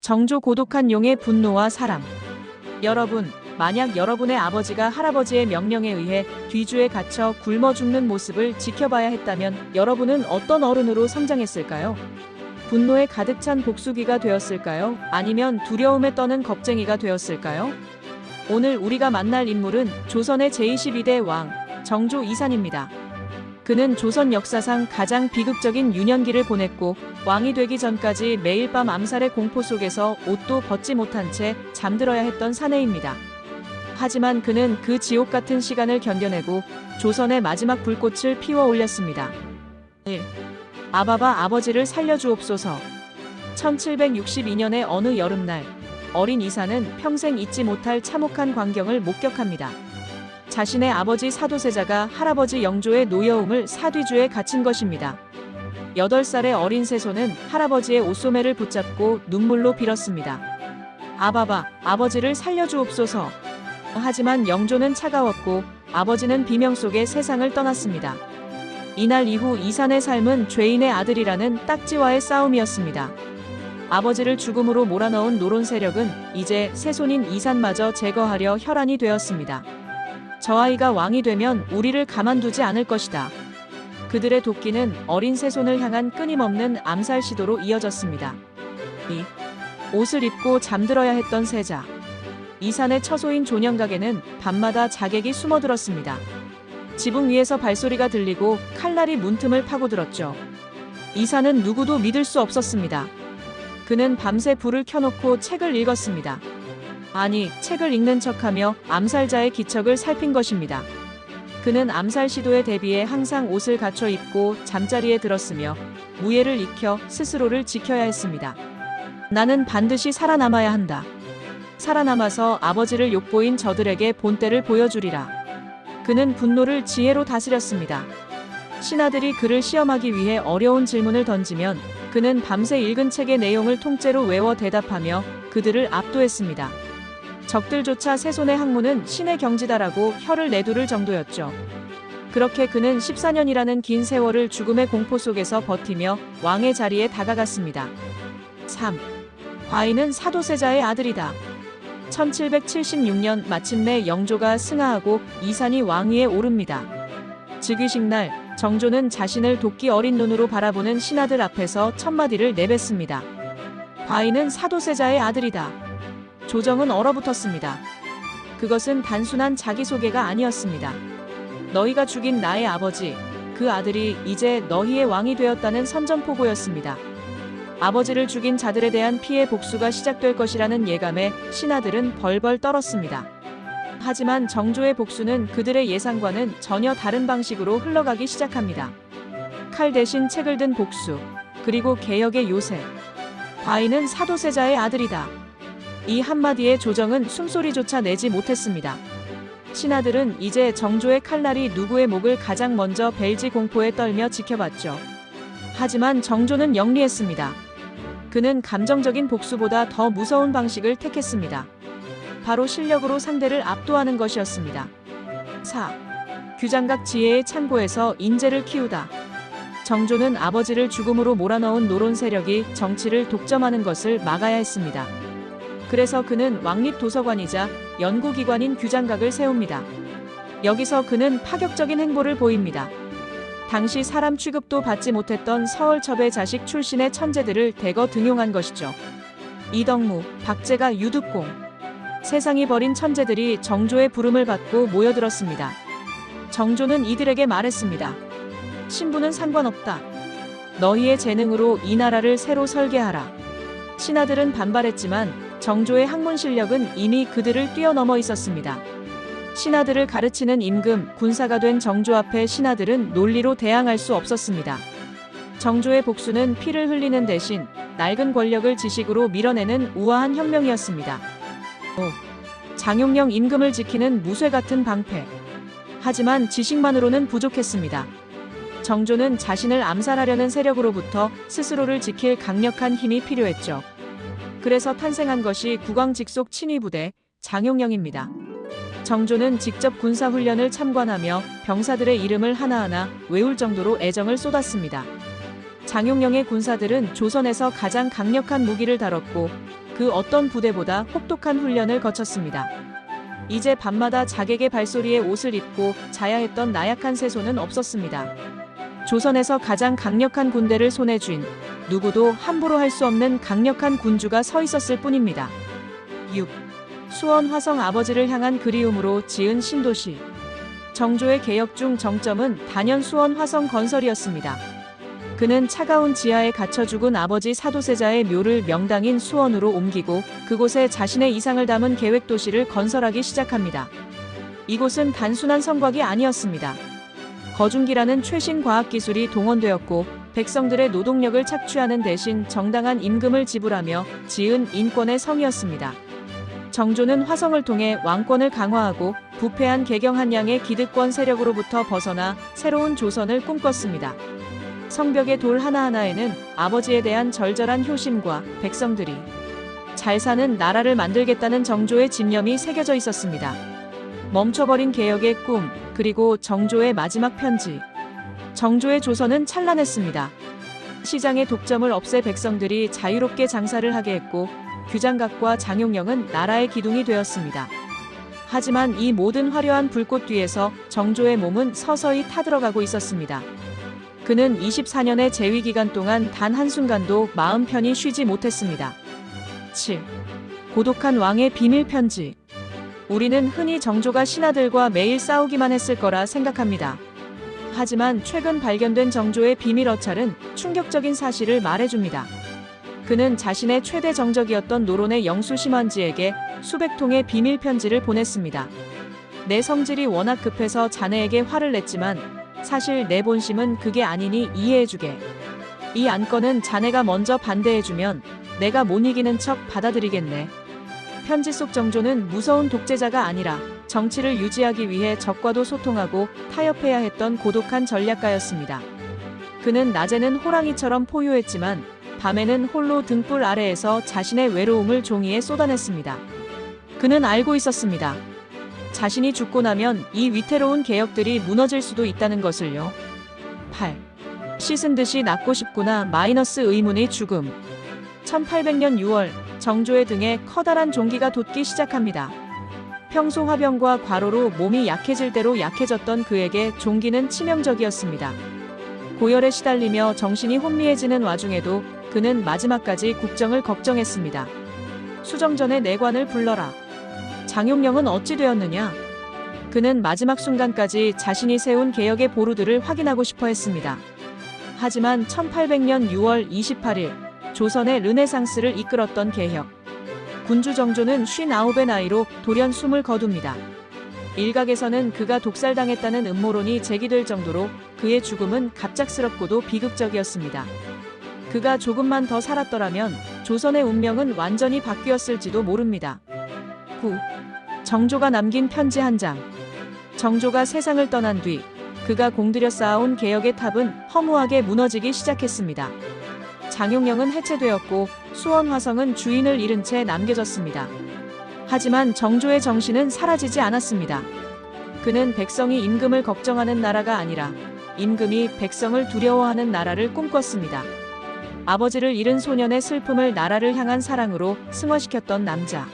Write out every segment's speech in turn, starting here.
정조 고독한 용의 분노와 사랑. 여러분, 만약 여러분의 아버지가 할아버지의 명령에 의해 뒤주에 갇혀 굶어 죽는 모습을 지켜봐야 했다면 여러분은 어떤 어른으로 성장했을까요? 분노에 가득 찬 복수기가 되었을까요? 아니면 두려움에 떠는 겁쟁이가 되었을까요? 오늘 우리가 만날 인물은 조선의 제22대 왕, 정조 이산입니다. 그는 조선 역사상 가장 비극적인 유년기를 보냈고 왕이 되기 전까지 매일 밤 암살의 공포 속에서 옷도 벗지 못한 채 잠들어야 했던 사내입니다. 하지만 그는 그 지옥 같은 시간을 견뎌내고 조선의 마지막 불꽃을 피워 올렸습니다. 1. 아바바 아버지를 살려주옵소서. 1762년의 어느 여름날, 어린 이산은 평생 잊지 못할 참혹한 광경을 목격합니다. 자신의 아버지 사도세자가 할아버지 영조의 노여움을 사뒤주에 갇힌 것입니다. 8살의 어린 세손은 할아버지의 옷소매를 붙잡고 눈물로 빌었습니다. 아바바, 아버지를 살려주옵소서. 하지만 영조는 차가웠고 아버지는 비명 속에 세상을 떠났습니다. 이날 이후 이산의 삶은 죄인의 아들이라는 딱지와의 싸움이었습니다. 아버지를 죽음으로 몰아넣은 노론 세력은 이제 세손인 이산마저 제거하려 혈안이 되었습니다. 저 아이가 왕이 되면 우리를 가만두지 않을 것이다. 그들의 도끼는 어린 세손을 향한 끊임없는 암살 시도로 이어졌습니다. 2. 옷을 입고 잠들어야 했던 세자. 이산의 처소인 존영각에는 밤마다 자객이 숨어들었습니다. 지붕 위에서 발소리가 들리고 칼날이 문틈을 파고들었죠. 이산은 누구도 믿을 수 없었습니다. 그는 밤새 불을 켜놓고 책을 읽었습니다. 아니, 책을 읽는 척하며 암살자의 기척을 살핀 것입니다. 그는 암살 시도에 대비해 항상 옷을 갖춰 입고 잠자리에 들었으며 무예를 익혀 스스로를 지켜야 했습니다. 나는 반드시 살아남아야 한다. 살아남아서 아버지를 욕보인 저들에게 본때를 보여주리라. 그는 분노를 지혜로 다스렸습니다. 신하들이 그를 시험하기 위해 어려운 질문을 던지면 그는 밤새 읽은 책의 내용을 통째로 외워 대답하며 그들을 압도했습니다. 적들조차 세손의 학문은 신의 경지다라고 혀를 내두를 정도였죠. 그렇게 그는 14년이라는 긴 세월을 죽음의 공포 속에서 버티며 왕의 자리에 다가갔습니다. 3. 과인은 사도세자의 아들이다. 1776년 마침내 영조가 승하하고 이산이 왕위에 오릅니다. 즉위식 날 정조는 자신을 도끼 어린 눈으로 바라보는 신하들 앞에서 첫마디를 내뱉습니다. 과인은 사도세자의 아들이다. 조정은 얼어붙었습니다. 그것은 단순한 자기소개가 아니었습니다. 너희가 죽인 나의 아버지, 그 아들이 이제 너희의 왕이 되었다는 선전포고였습니다. 아버지를 죽인 자들에 대한 피해 복수가 시작될 것이라는 예감에 신하들은 벌벌 떨었습니다. 하지만 정조의 복수는 그들의 예상과는 전혀 다른 방식으로 흘러가기 시작합니다. 칼 대신 책을 든 복수, 그리고 개혁의 요새. 과인은 사도세자의 아들이다. 이 한마디에 조정은 숨소리조차 내지 못했습니다. 신하들은 이제 정조의 칼날이 누구의 목을 가장 먼저 벨지 공포에 떨며 지켜봤죠. 하지만 정조는 영리했습니다. 그는 감정적인 복수보다 더 무서운 방식을 택했습니다. 바로 실력으로 상대를 압도하는 것이었습니다. 4. 규장각 지혜의 창고에서 인재를 키우다. 정조는 아버지를 죽음으로 몰아넣은 노론 세력이 정치를 독점하는 것을 막아야 했습니다. 그래서 그는 왕립 도서관이자 연구기관인 규장각을 세웁니다. 여기서 그는 파격적인 행보를 보입니다. 당시 사람 취급도 받지 못했던 서울첩의 자식 출신의 천재들을 대거 등용한 것이죠. 이덕무, 박제가, 유득공. 세상이 버린 천재들이 정조의 부름을 받고 모여들었습니다. 정조는 이들에게 말했습니다. 신분은 상관없다. 너희의 재능으로 이 나라를 새로 설계하라. 신하들은 반발했지만 정조의 학문 실력은 이미 그들을 뛰어넘어 있었습니다. 신하들을 가르치는 임금, 군사가 된 정조 앞에 신하들은 논리로 대항할 수 없었습니다. 정조의 복수는 피를 흘리는 대신 낡은 권력을 지식으로 밀어내는 우아한 혁명이었습니다. 5. 장용령 임금을 지키는 무쇠 같은 방패. 하지만 지식만으로는 부족했습니다. 정조는 자신을 암살하려는 세력으로부터 스스로를 지킬 강력한 힘이 필요했죠. 그래서 탄생한 것이 국왕직속 친위부대 장용령입니다. 정조는 직접 군사훈련을 참관하며 병사들의 이름을 하나하나 외울 정도로 애정을 쏟았습니다. 장용령의 군사들은 조선에서 가장 강력한 무기를 다뤘고 그 어떤 부대보다 혹독한 훈련을 거쳤습니다. 이제 밤마다 자객의 발소리에 옷을 입고 자야 했던 나약한 세손은 없었습니다. 조선에서 가장 강력한 군대를 손에 쥔 누구도 함부로 할 수 없는 강력한 군주가 서 있었을 뿐입니다. 6. 수원 화성 아버지를 향한 그리움으로 지은 신도시. 정조의 개혁 중 정점은 단연 수원 화성 건설이었습니다. 그는 차가운 지하에 갇혀 죽은 아버지 사도세자의 묘를 명당인 수원으로 옮기고 그곳에 자신의 이상을 담은 계획도시를 건설하기 시작합니다. 이곳은 단순한 성곽이 아니었습니다. 거중기라는 최신 과학기술이 동원되었고 백성들의 노동력을 착취하는 대신 정당한 임금을 지불하며 지은 인권의 성이었습니다. 정조는 화성을 통해 왕권을 강화하고 부패한 개경한양의 기득권 세력으로부터 벗어나 새로운 조선을 꿈꿨습니다. 성벽의 돌 하나하나에는 아버지에 대한 절절한 효심과 백성들이 잘 사는 나라를 만들겠다는 정조의 집념이 새겨져 있었습니다. 멈춰버린 개혁의 꿈, 그리고 정조의 마지막 편지. 정조의 조선은 찬란했습니다. 시장의 독점을 없애 백성들이 자유롭게 장사를 하게 했고 규장각과 장용령은 나라의 기둥이 되었습니다. 하지만 이 모든 화려한 불꽃 뒤에서 정조의 몸은 서서히 타들어가고 있었습니다. 그는 24년의 재위 기간 동안 단 한순간도 마음 편히 쉬지 못했습니다. 7. 고독한 왕의 비밀 편지. 우리는 흔히 정조가 신하들과 매일 싸우기만 했을 거라 생각합니다. 하지만 최근 발견된 정조의 비밀 어찰은 충격적인 사실을 말해줍니다. 그는 자신의 최대 정적이었던 노론의 영수 심환지에게 수백 통의 비밀 편지를 보냈습니다. 내 성질이 워낙 급해서 자네에게 화를 냈지만 사실 내 본심은 그게 아니니 이해해주게. 이 안건은 자네가 먼저 반대해주면 내가 못 이기는 척 받아들이겠네. 편지 속 정조는 무서운 독재자가 아니라 정치를 유지하기 위해 적과도 소통하고 타협해야 했던 고독한 전략가였습니다. 그는 낮에는 호랑이처럼 포효했지만 밤에는 홀로 등불 아래에서 자신의 외로움을 종이에 쏟아냈습니다. 그는 알고 있었습니다. 자신이 죽고 나면 이 위태로운 개혁들이 무너질 수도 있다는 것을요. 8. 씻은 듯이 낫고 싶구나 마이너스 의문의 죽음. 1800년 6월 정조의 등에 커다란 종기가 돋기 시작합니다. 평소 화병과 과로로 몸이 약해질 대로 약해졌던 그에게 종기는 치명적이었습니다. 고열에 시달리며 정신이 혼미해지는 와중에도 그는 마지막까지 국정을 걱정했습니다. 수정전의 내관을 불러라. 장용령은 어찌 되었느냐? 그는 마지막 순간까지 자신이 세운 개혁의 보루들을 확인하고 싶어 했습니다. 하지만 1800년 6월 28일 조선의 르네상스를 이끌었던 개혁. 군주 정조는 59의 나이로 돌연 숨을 거둡니다. 일각에서는 그가 독살당했다는 음모론이 제기될 정도로 그의 죽음은 갑작스럽고도 비극적이었습니다. 그가 조금만 더 살았더라면 조선의 운명은 완전히 바뀌었을지도 모릅니다. 9. 정조가 남긴 편지 한 장. 정조가 세상을 떠난 뒤 그가 공들여 쌓아온 개혁의 탑은 허무하게 무너지기 시작했습니다. 장용령은 해체되었고 수원 화성은 주인을 잃은 채 남겨졌습니다. 하지만 정조의 정신은 사라지지 않았습니다. 그는 백성이 임금을 걱정하는 나라가 아니라 임금이 백성을 두려워하는 나라를 꿈꿨습니다. 아버지를 잃은 소년의 슬픔을 나라를 향한 사랑으로 승화시켰던 남자.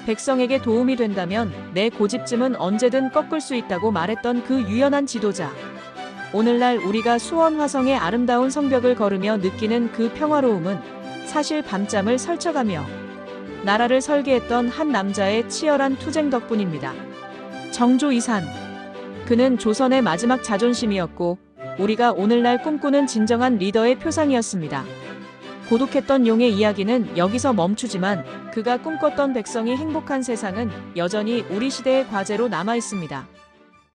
백성에게 도움이 된다면 내 고집쯤은 언제든 꺾을 수 있다고 말했던 그 유연한 지도자. 오늘날 우리가 수원 화성의 아름다운 성벽을 걸으며 느끼는 그 평화로움은 사실 밤잠을 설쳐가며 나라를 설계했던 한 남자의 치열한 투쟁 덕분입니다. 정조 이산. 그는 조선의 마지막 자존심이었고 우리가 오늘날 꿈꾸는 진정한 리더의 표상이었습니다. 고독했던 용의 이야기는 여기서 멈추지만 그가 꿈꿨던 백성이 행복한 세상은 여전히 우리 시대의 과제로 남아 있습니다.